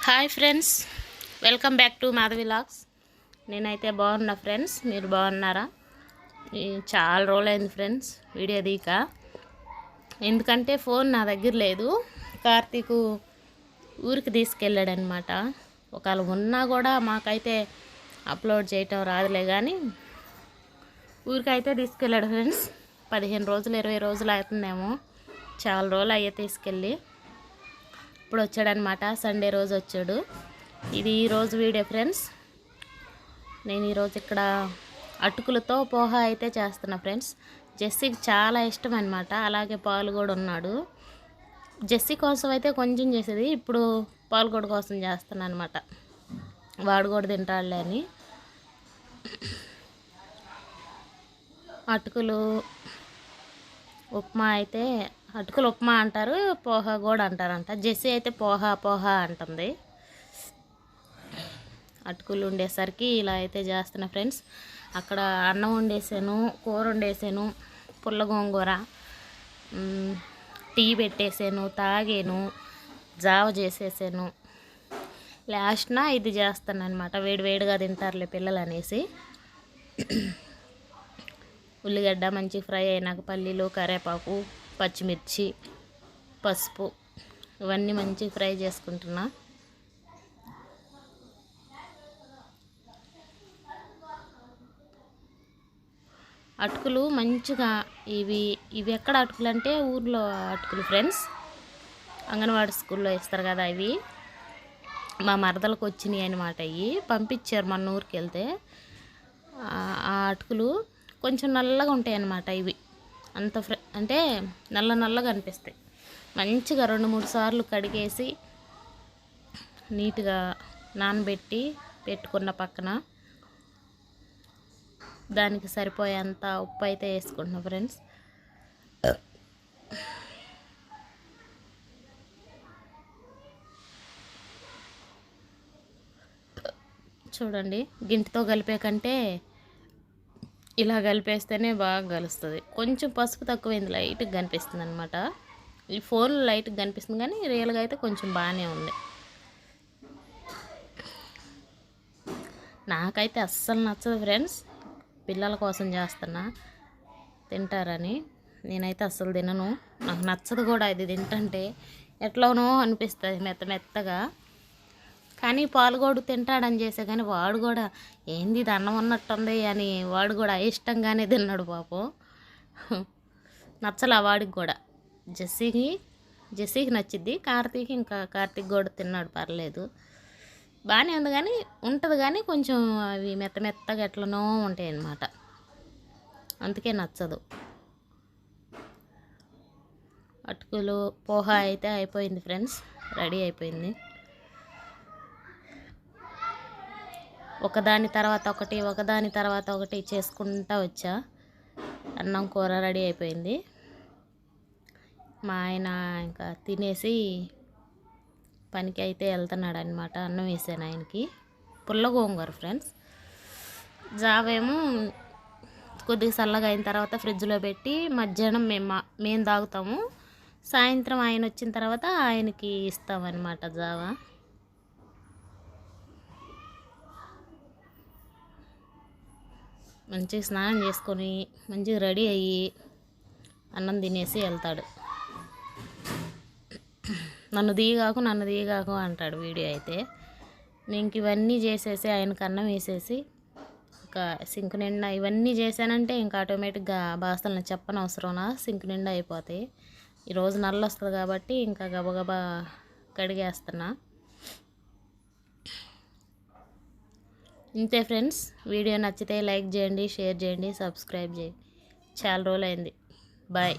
Hi friends, welcome back to Madhavi vlogs. నేనైతే బాగున్నా friends, మీరు బాగున్నారా? చాలా రోజులైంది ఫ్రెండ్స్ వీడియో దీక. ఎందుకంటే ఫోన్ నా దగ్గర లేదు. కార్తీక్ ఊరికి తీసుకెళ్ళాడనమాట. ఒకవేళ ఉన్నా కూడా మాకైతే అప్లోడ్ చేయటం రాదులే, కానీ ఊరికైతే తీసుకెళ్ళాడు ఫ్రెండ్స్. 15 రోజులు 20 రోజులు అవుతుందేమో, చాలా రోజులు అయ్యే తీసుకెళ్ళి. ఇప్పుడు వచ్చాడనమాట, సండే రోజు వచ్చాడు. ఇది ఈరోజు వీడియో ఫ్రెండ్స్. నేను ఈరోజు ఇక్కడ అటుకులతో పోహా అయితే చేస్తున్నా ఫ్రెండ్స్. జెస్సీకి చాలా ఇష్టం అనమాట, అలాగే పాలు కూడా ఉన్నాడు. జెస్సీ కోసం అయితే కొంచెం చేసేది, ఇప్పుడు పాలు కూడా కోసం చేస్తున్నాను అనమాట. వాడు కూడా తింటాడులే అని. అటుకులు ఉప్మా అయితే, అటుకులు ఉప్మా అంటారు, పోహా కూడా అంటారంట. జెస్సీ అయితే పోహా పోహా అంటుంది. అటుకులు ఉండేసరికి ఇలా అయితే చేస్తున్నా ఫ్రెండ్స్. అక్కడ అన్నం వండేసాను, కూర వండేసాను, పుల్ల గోంగూర, టీ పెట్టేసాను, తాగాను, జావ చేసేసాను. లాస్ట్న ఇది చేస్తాను అనమాట, వేడివేడిగా తింటారులే పిల్లలు అనేసి. ఉల్లిగడ్డ మంచి ఫ్రై అయినాక పల్లీలు, కరివేపాకు, పచ్చిమిర్చి, పసుపు ఇవన్నీ మంచి ఫ్రై చేసుకుంటున్నా. అటుకులు మంచిగా ఇవి ఎక్కడ అటుకులు అంటే ఊర్లో అటుకులు ఫ్రెండ్స్. అంగన్వాడీ స్కూల్లో ఇస్తారు కదా, ఇవి మా మరదలకు వచ్చినాయి అనమాట. ఇవి పంపించారు మన ఊరికి వెళ్తే. ఆ అటుకులు కొంచెం నల్లగా ఉంటాయి అన్నమాట. ఇవి అంత అంటే నల్లగా అనిపిస్తాయి. మంచిగా 2-3 సార్లు కడిగేసి నీట్గా నానబెట్టి పెట్టుకున్న పక్కన దానికి సరిపోయేంత ఉప్పు అయితే వేసుకుంటున్నా ఫ్రెండ్స్. చూడండి, గింటితో కలిపే కంటే ఇలా కలిపేస్తేనే బాగా కలుస్తుంది. కొంచెం పసుపు తక్కువైంది, లైట్గా కనిపిస్తుంది అనమాట. ఈ ఫోన్లో లైట్గా కనిపిస్తుంది, కానీ రియల్గా అయితే కొంచెం బాగానే ఉంది. నాకైతే అస్సలు నచ్చదు ఫ్రెండ్స్. పిల్లల కోసం చేస్తున్నా, తింటారని. నేనైతే అస్సలు తినను, నాకు నచ్చదు కూడా. ఇది తింటుంటే ఎట్లనో అనిపిస్తుంది, మెత్తగా. కానీ పాలుగోడు తింటాడని చేసే, కానీ వాడు కూడా ఏంది ఇది అన్నం ఉన్నట్టుంది అని వాడు కూడా ఇష్టంగానే తిన్నాడు పాపం. నచ్చలా వాడికి కూడా. జెస్సీకి నచ్చిద్ది, కార్తీక్ కూడా తిన్నాడు, పర్లేదు, బాగానే ఉంది. కానీ ఉంటుంది, కానీ కొంచెం అవి మెత్తగా ఎట్లనో ఉంటాయి అన్నమాట, అందుకే నచ్చదు. అటుకులు పోహా అయితే అయిపోయింది ఫ్రెండ్స్, రెడీ అయిపోయింది. ఒకదాని తర్వాత ఒకటి చేసుకుంటూ వచ్చా. అన్నం కూర రెడీ అయిపోయింది. మా ఆయన ఇంకా తినేసి పనికి అయితే వెళ్తున్నాడు అనమాట. అన్నం వేసాను ఆయనకి. పుల్ల గోంగూర ఫ్రెండ్స్. జావేమో కొద్దిగా చల్లగా అయిన తర్వాత ఫ్రిడ్జ్లో పెట్టి మధ్యాహ్నం మేము తాగుతాము. సాయంత్రం ఆయన వచ్చిన తర్వాత ఆయనకి ఇస్తామన్నమాట జావా. మంచిగా స్నానం చేసుకొని మంచిగా రెడీ అయ్యి అన్నం తినేసి వెళ్తాడు. నన్ను దిగాకు అంటాడు వీడియో అయితే. నేను ఇవన్నీ చేసేసి ఆయనకు అన్నం వేసేసి ఇంకా సింక్ నిండా ఇవన్నీ చేశానంటే ఇంకా ఆటోమేటిక్గా బాసలను చెప్పనవసరంలా సింక్ నిండా అయిపోతాయి. ఈరోజు నల్ల వస్తుంది కాబట్టి ఇంకా గబగబా కడిగేస్తున్నా. ఇంతే ఫ్రెండ్స్. వీడియో నచ్చితే లైక్ చేయండి, షేర్ చేయండి, సబ్స్క్రైబ్ చేయండి. చాలా రోజులైంది. బాయ్.